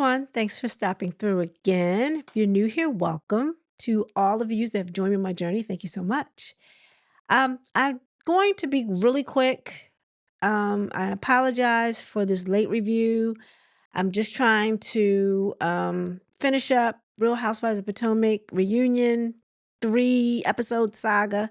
everyone. Thanks for stopping through again. If you're new here, welcome. To all of you that have joined me on my journey, thank you so much. I'm going to be really quick. I apologize for this late review. I'm just trying to finish up Real Housewives of Potomac reunion 3 episode saga.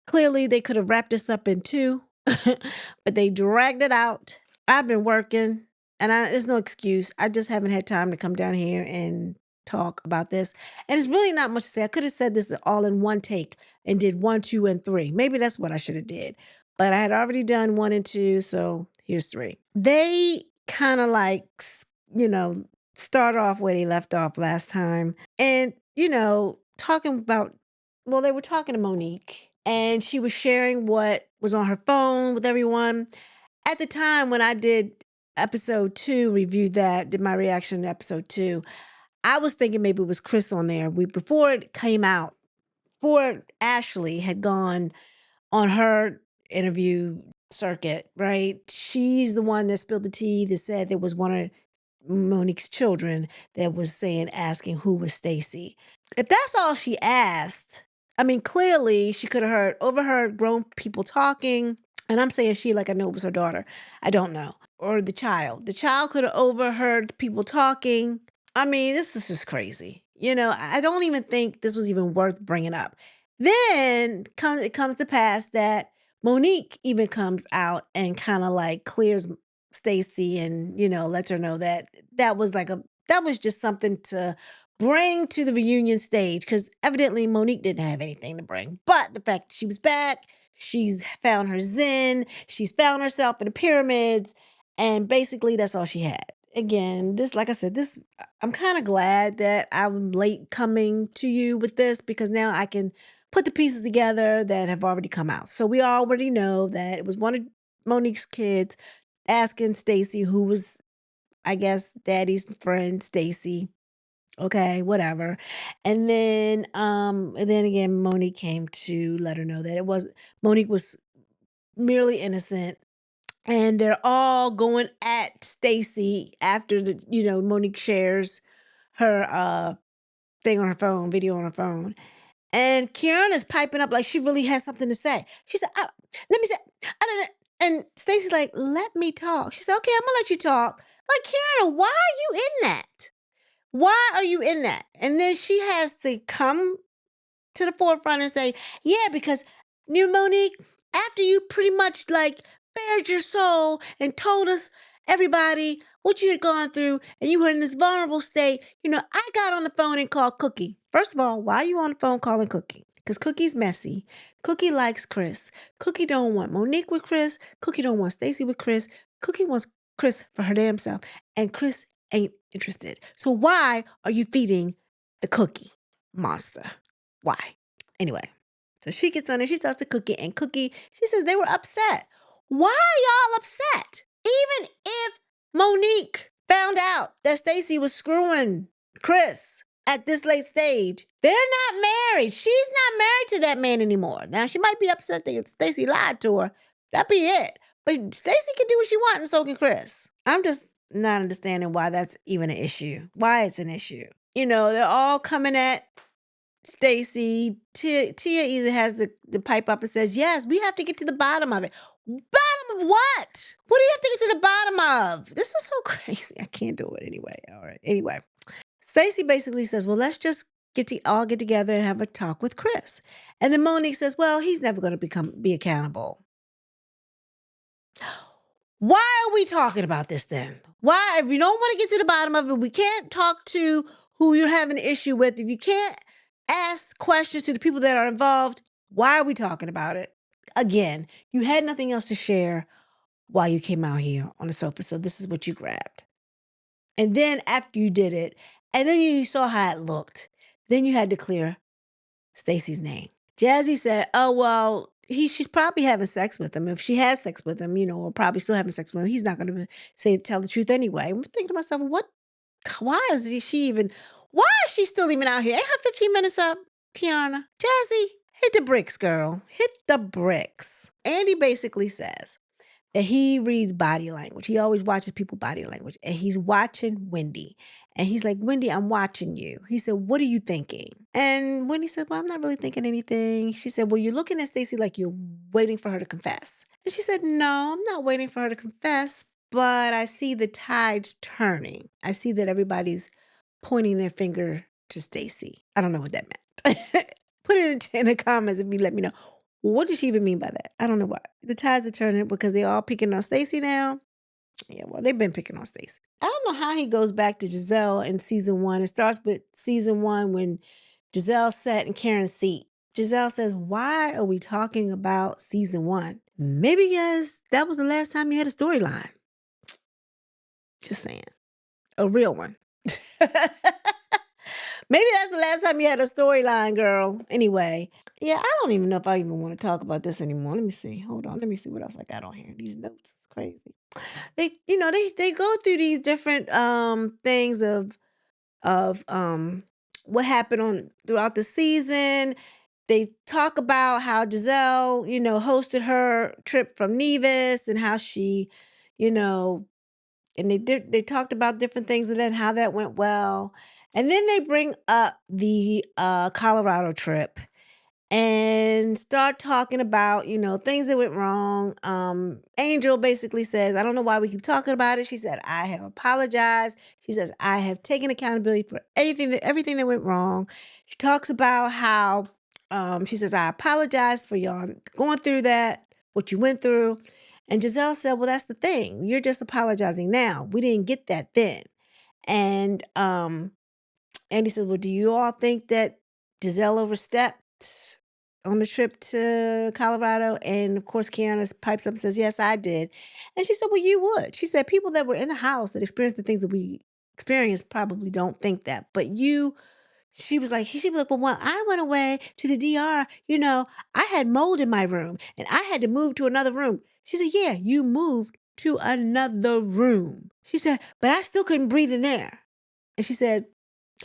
Clearly, they could have wrapped this up in two, but they dragged it out. I've been working, and there's no excuse. I just haven't had time to come down here and talk about this. And it's really not much to say. I could have said this all in one take and did 1, 2, and 3. Maybe that's what I should have did. But I had already done 1 and 2, so here's 3. They kind of like, start off where they left off last time. And, talking about, well, they were talking to Monique and she was sharing what was on her phone with everyone. At the time when I did episode 2, reviewed that, did my reaction to episode 2, I was thinking maybe it was Chris on there. Before it came out, before Ashley had gone on her interview circuit, right? She's the one that spilled the tea that said there was one of Monique's children that was asking who was Stacy. If that's all she asked, I mean, clearly she could have overheard grown people talking. And I'm saying she like I know it was her daughter. I don't know. Or the child. The child could have overheard people talking. I mean, this is just crazy. I don't even think this was even worth bringing up. Then it comes to pass that Monique even comes out and kind of like clears Stacy and, lets her know that that was just something to bring to the reunion stage because evidently Monique didn't have anything to bring. But the fact that she was back, she's found her zen, she's found herself in the pyramids, and basically that's all she had. Again, like I said, I'm kind of glad that I'm late coming to you with this because now I can put the pieces together that have already come out. So we already know that it was one of Monique's kids asking Stacy, who was, I guess, Daddy's friend, Stacy. Okay, whatever. And then again, Monique came to let her know that Monique was merely innocent. And they're all going at Stacy after Monique shares her thing on her phone, video on her phone. And Kiana's piping up like she really has something to say. She said, let me say, I don't know. And Stacy's like, let me talk. She said, okay, I'm gonna let you talk. Like, Kiana, why are you in that? Why are you in that? And then she has to come to the forefront and say, yeah, because Monique, after you pretty much like bared your soul and told us everybody what you had gone through and you were in this vulnerable state, I got on the phone and called Cookie. First of all, why are you on the phone calling Cookie? Because Cookie's messy. Cookie likes Chris. Cookie don't want Monique with Chris. Cookie don't want Stacy with Chris. Cookie wants Chris for her damn self. And Chris ain't interested. So why are you feeding the Cookie monster? Why? Anyway, so she gets on there, she talks to Cookie, and Cookie, she says they were upset. Why are y'all upset? Even if Monique found out that Stacy was screwing Chris at this late stage, they're not married. She's not married to that man anymore. Now, she might be upset that Stacy lied to her. That'd be it. But Stacy can do what she wants, and so can Chris. I'm just not understanding why that's even an issue. Why it's an issue. They're all coming at Stacy. Tia either has the pipe up and says, yes, we have to get to the bottom of it. Bottom of what? What do you have to get to the bottom of? This is so crazy. I can't do it anyway. All right. Anyway, Stacy basically says, well, let's just all get together and have a talk with Chris. And then Monique says, well, he's never going to be accountable. Why are we talking about this then? Why, if you don't want to get to the bottom of it, we can't talk to who you're having an issue with. If you can't ask questions to the people that are involved, why are we talking about it? Again, you had nothing else to share while you came out here on the sofa, so this is what you grabbed. And then after you did it, and then you saw how it looked, then you had to clear Stacy's name. Jazzy said, oh, well, she's probably having sex with him. If she has sex with him, or probably still having sex with him, he's not going to tell the truth anyway. I'm thinking to myself, why is she still even out here? Ain't her 15 minutes up, Kiana? Jazzy, hit the bricks, girl. Hit the bricks. Andy basically says that he reads body language. He always watches people body language. And he's watching Wendy. And he's like, Wendy, I'm watching you. He said, what are you thinking? And Wendy said, well, I'm not really thinking anything. She said, well, you're looking at Stacy like you're waiting for her to confess. And she said, no, I'm not waiting for her to confess, but I see the tides turning. I see that everybody's pointing their finger to Stacy. I don't know what that meant. Put it in the comments if you let me know. What does she even mean by that? I don't know why. The tides are turning because they're all picking on Stacy now. Yeah, well, they've been picking on Stacy. I don't know how he goes back to Giselle in season 1. It starts with season 1 when Giselle sat in Karen's seat. Giselle says, why are we talking about season 1? Maybe because that was the last time you had a storyline. Just saying. A real one. Maybe that's the last time you had a storyline, girl. Anyway, yeah, I don't even know if I even want to talk about this anymore. Let me see. Hold on. Let me see what else I got on here. These notes is crazy. They go through these different things of what happened on throughout the season. They talk about how Giselle, hosted her trip from Nevis and how she, you know, and they talked about different things and then how that went well. And then they bring up the Colorado trip and start talking about, things that went wrong. Angel basically says, I don't know why we keep talking about it. She said, I have apologized. She says, I have taken accountability for everything that went wrong. She talks about how she says, I apologize for y'all going through that, what you went through. And Giselle said, well, that's the thing. You're just apologizing now. We didn't get that then. And Andy says, well, do you all think that Giselle overstepped on the trip to Colorado? And of course, Karen pipes up and says, yes, I did. And she said, well, you would. She said, people that were in the house that experienced the things that we experienced probably don't think that. But she was like, well, when I went away to the DR, I had mold in my room and I had to move to another room. She said, yeah, you moved to another room. She said, but I still couldn't breathe in there. And she said,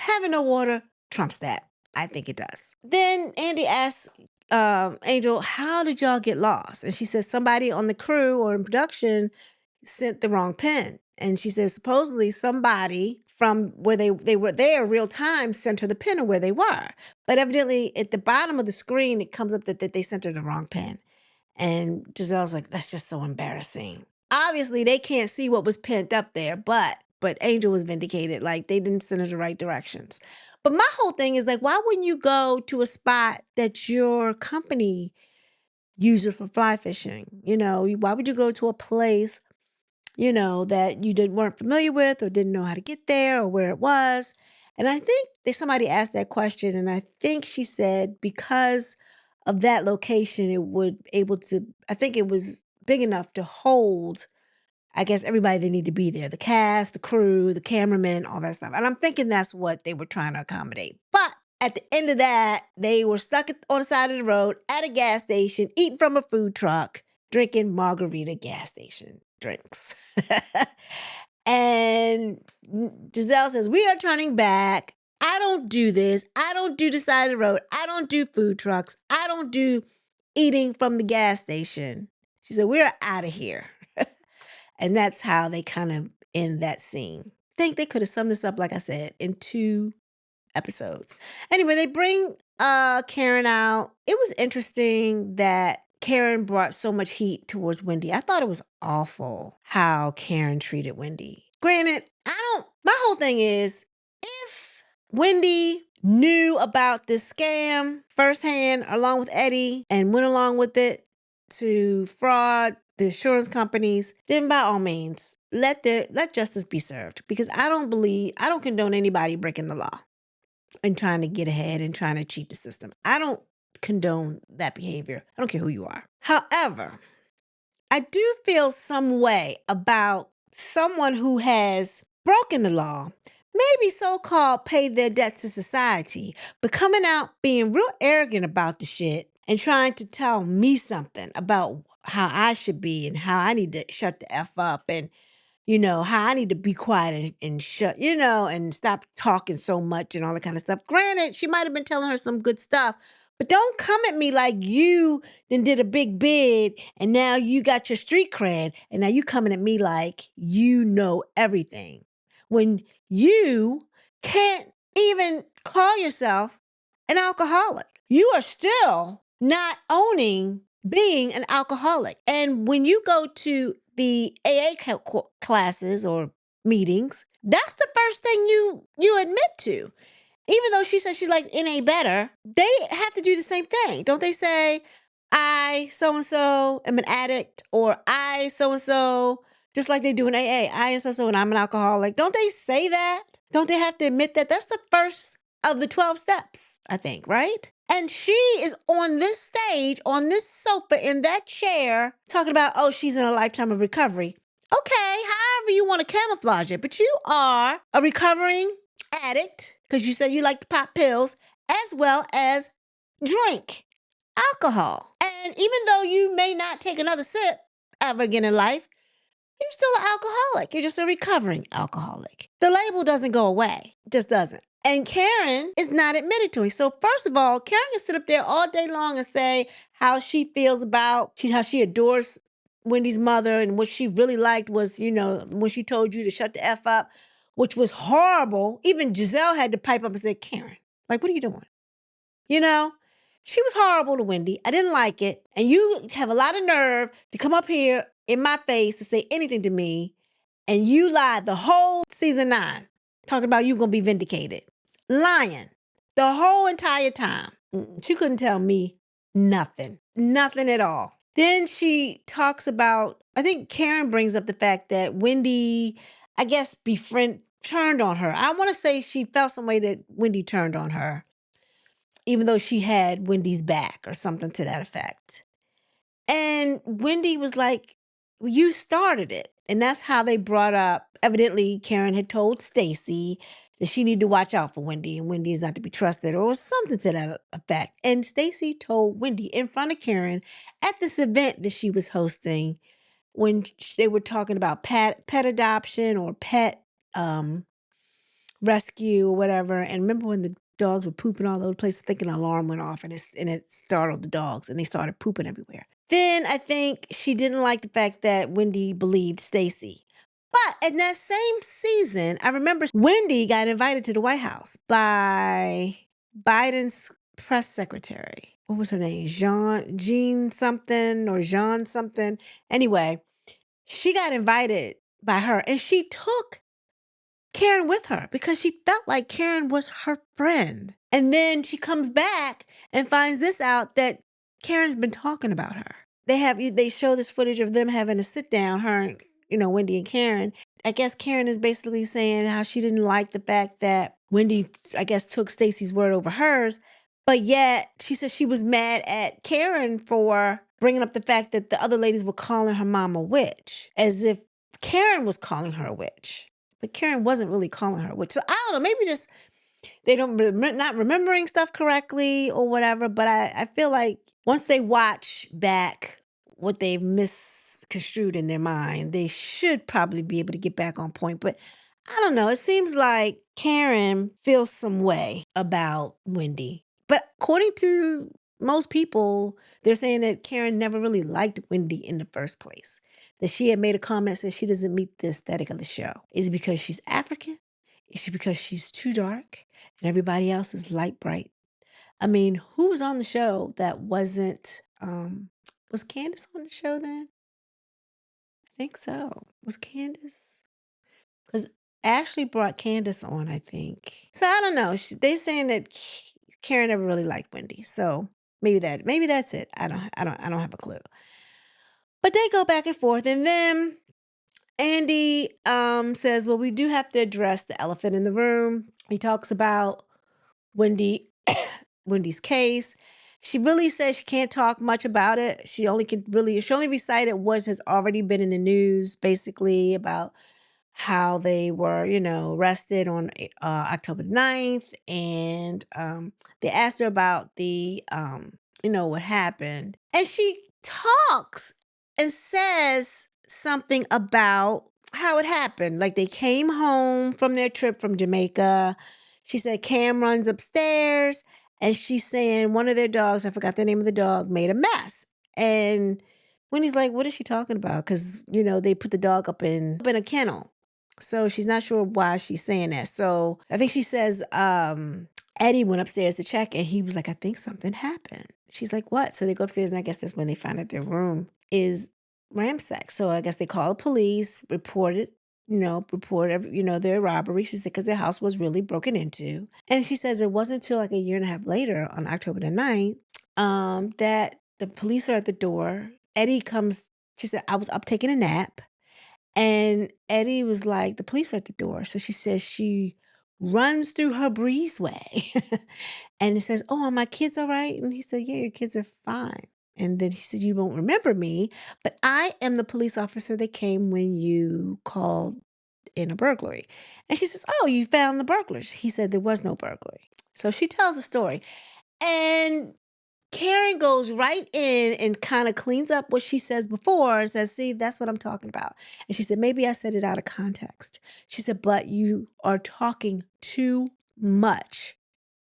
having no water trumps that. I think it does. Then Andy asks Angel, how did y'all get lost? And she says, somebody on the crew or in production sent the wrong pin. And she says, supposedly somebody from where they were there real time sent her the pin of where they were. But evidently at the bottom of the screen, it comes up that they sent her the wrong pin. And Giselle's like, that's just so embarrassing. Obviously, they can't see what was pent up there, but Angel was vindicated. Like, they didn't send her the right directions. But my whole thing is like, why wouldn't you go to a spot that your company uses for fly fishing? Why would you go to a place, that you weren't familiar with or didn't know how to get there or where it was? And I think somebody asked that question, and I think she said because of that location, I think it was big enough to hold, I guess, everybody that needed to be there, the cast, the crew, the cameramen, all that stuff. And I'm thinking that's what they were trying to accommodate. But at the end of that, they were stuck on the side of the road at a gas station, eating from a food truck, drinking margarita gas station drinks. And Giselle says, we are turning back. I don't do this. I don't do the side of the road. I don't do food trucks. I don't do eating from the gas station. She said, we're out of here. And that's how they kind of end that scene. I think they could have summed this up, like I said, in 2 episodes. Anyway, they bring Karen out. It was interesting that Karen brought so much heat towards Wendy. I thought it was awful how Karen treated Wendy. Granted, my whole thing is, if Wendy knew about this scam firsthand along with Eddie and went along with it to fraud the insurance companies, then by all means, let justice be served. Because I don't condone anybody breaking the law and trying to get ahead and trying to cheat the system. I don't condone that behavior. I don't care who you are. However, I do feel some way about someone who has broken the law, maybe so-called paid their debt to society, but coming out being real arrogant about the shit and trying to tell me something about how I should be and how I need to shut the F up and, how I need to be quiet and shut, and stop talking so much and all that kind of stuff. Granted, she might have been telling her some good stuff, But don't come at me like you then did a big bid and now you got your street cred and now you coming at me like you know everything. When you can't even call yourself an alcoholic. You are still not owning being an alcoholic. And when you go to the AA classes or meetings, that's the first thing you admit to. Even though she says she likes NA better, they have to do the same thing. Don't they say, I so and so am an addict, or I so and so, just like they do in AA, I and so and I'm an alcoholic. Don't they say that? Don't they have to admit that? That's the first of the 12 steps, I think, right? And she is on this stage, on this sofa, in that chair, talking about, oh, she's in a lifetime of recovery. Okay, however you want to camouflage it, but you are a recovering addict, because you said you like to pop pills, as well as drink alcohol. And even though you may not take another sip ever again in life, you're still an alcoholic. You're just a recovering alcoholic. The label doesn't go away. It just doesn't. And Karen is not admitted to it. So first of all, Karen can sit up there all day long and say how she feels about, how she adores Wendy's mother, and what she really liked was, when she told you to shut the F up, which was horrible. Even Giselle had to pipe up and say, Karen, like, what are you doing? She was horrible to Wendy. I didn't like it. And you have a lot of nerve to come up here in my face to say anything to me. And you lied the whole season 9, talking about you going to be vindicated. Lying the whole entire time. She couldn't tell me nothing. Nothing at all. Then she talks about, I think Karen brings up the fact that Wendy, I guess, turned on her. I want to say she felt some way that Wendy turned on her, even though she had Wendy's back or something to that effect. And Wendy was like, well, you started it. And that's how they brought up, evidently Karen had told Stacy that she needed to watch out for Wendy and Wendy is not to be trusted, or something to that effect. And Stacy told Wendy in front of Karen at this event that she was hosting, when they were talking about pet adoption or pet rescue or whatever. And remember when the dogs were pooping all over the place, I think an alarm went off and it startled the dogs and they started pooping everywhere. Then I think she didn't like the fact that Wendy believed Stacy. But in that same season, I remember Wendy got invited to the White House by Biden's press secretary. What was her name? Jean something or Jean something. Anyway, she got invited by her and she took Karen with her because she felt like Karen was her friend. And then she comes back and finds this out, that Karen's been talking about her. They show this footage of them having a sit down, her and Wendy and Karen. I guess Karen is basically saying how she didn't like the fact that Wendy, I guess, took Stacy's word over hers. But yet she said she was mad at Karen for bringing up the fact that the other ladies were calling her mom a witch, as if Karen was calling her a witch. But Karen wasn't really calling her a witch. So I don't know, maybe just they don't not remembering stuff correctly or whatever. But I feel like once they watch back what they've misconstrued in their mind, they should probably be able to get back on point. But I don't know. It seems like Karen feels some way about Wendy. But according to most people, they're saying that Karen never really liked Wendy in the first place. That she had made a comment saying she doesn't meet the aesthetic of the show. Is it because she's African? Is it because she's too dark and everybody else is light bright? I mean, who was on the show that wasn't, was Candace on the show then? I think so. Was Candace? Because Ashley brought Candace on, I think. So I don't know. They're saying that Karen never really liked Wendy. So maybe that's it. I don't have a clue. But they go back and forth, and then Andy says, well, we do have to address the elephant in the room. He talks about Wendy's case. She really says she can't talk much about it. She only recited what has already been in the news, basically about how they were, arrested on October 9th. And they asked her about what happened. And she talks and says something about how it happened. Like they came home from their trip from Jamaica. She said Cam runs upstairs And she's saying one of their dogs, I forgot the name of the dog, made a mess. And Wendy's like, what is she talking about? Because, they put the dog up in a kennel. So she's not sure why she's saying that. So I think she says, Eddie went upstairs to check and he was like, I think something happened. She's like, what? So they go upstairs and I guess that's when they find out their room is ransacked. So I guess they call the police, their robbery. She said, because their house was really broken into. And she says it wasn't until like a year and a half later on October the 9th, that the police are at the door. Eddie comes, she said, I was up taking a nap. And Eddie was like, the police are at the door. So she says she runs through her breezeway and it says, oh, are my kids all right? And he said, yeah, your kids are fine. And then he said, you won't remember me, but I am the police officer that came when you called in a burglary. And she says, oh, you found the burglars. He said there was no burglary. So she tells a story. And Karen goes right in and kind of cleans up what she says before and says, see, that's what I'm talking about. And she said, maybe I said it out of context. She said, but you are talking too much,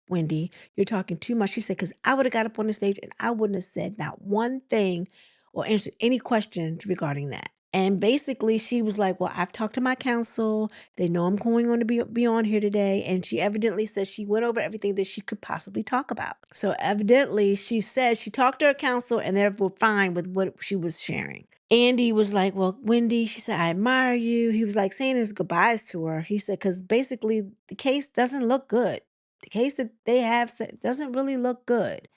Wendy. You're talking too much. She said, because I would have got up on the stage and I wouldn't have said not one thing or answered any questions regarding that. And basically, she was like, well, I've talked to my counsel. They know I'm going on to be on here today. And she evidently says she went over everything that she could possibly talk about. So evidently, she says she talked to her counsel and therefore fine with what she was sharing. Andy was like, well, Wendy, she said, I admire you. He was like saying his goodbyes to her. He said, because basically the case doesn't look good. The case that they have doesn't really look good.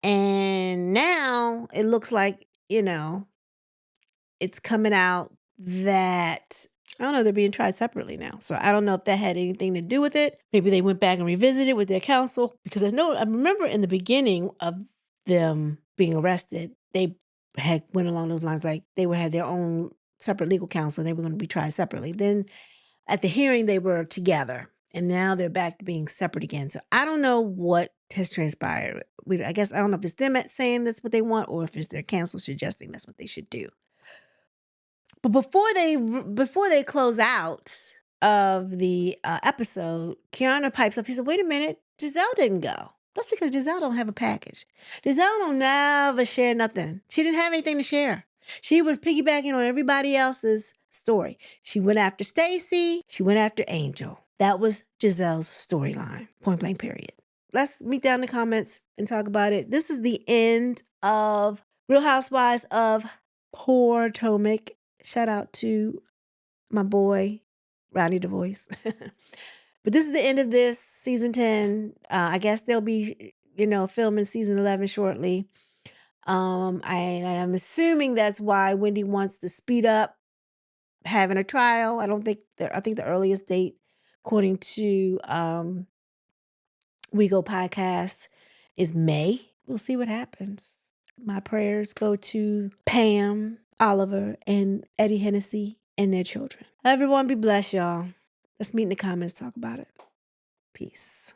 And now it looks like, it's coming out that, I don't know, they're being tried separately now. So I don't know if that had anything to do with it. Maybe they went back and revisited with their counsel because I remember in the beginning of them being arrested, they had went along those lines, like they had their own separate legal counsel and they were going to be tried separately. Then at the hearing, they were together and now they're back to being separate again. So I don't know what has transpired. I guess I don't know if it's them saying that's what they want or if it's their counsel suggesting that's what they should do. But before they close out of the episode, Kiana pipes up. He said, wait a minute, Giselle didn't go. That's because Giselle don't have a package. Giselle don't never share nothing. She didn't have anything to share. She was piggybacking on everybody else's story. She went after Stacy. She went after Angel. That was Giselle's storyline, point blank period. Let's meet down in the comments and talk about it. This is the end of Real Housewives of Potomac. Shout out to my boy, Rodney DeVoice. But this is the end of this season 10. I guess they'll be, filming season 11 shortly. I am assuming that's why Wendy wants to speed up having a trial. I think the earliest date, according to We Go Podcast, is May. We'll see what happens. My prayers go to Pam, Oliver, and Eddie Hennessy and their children. Everyone be blessed, y'all. Let's meet in the comments, talk about it. Peace.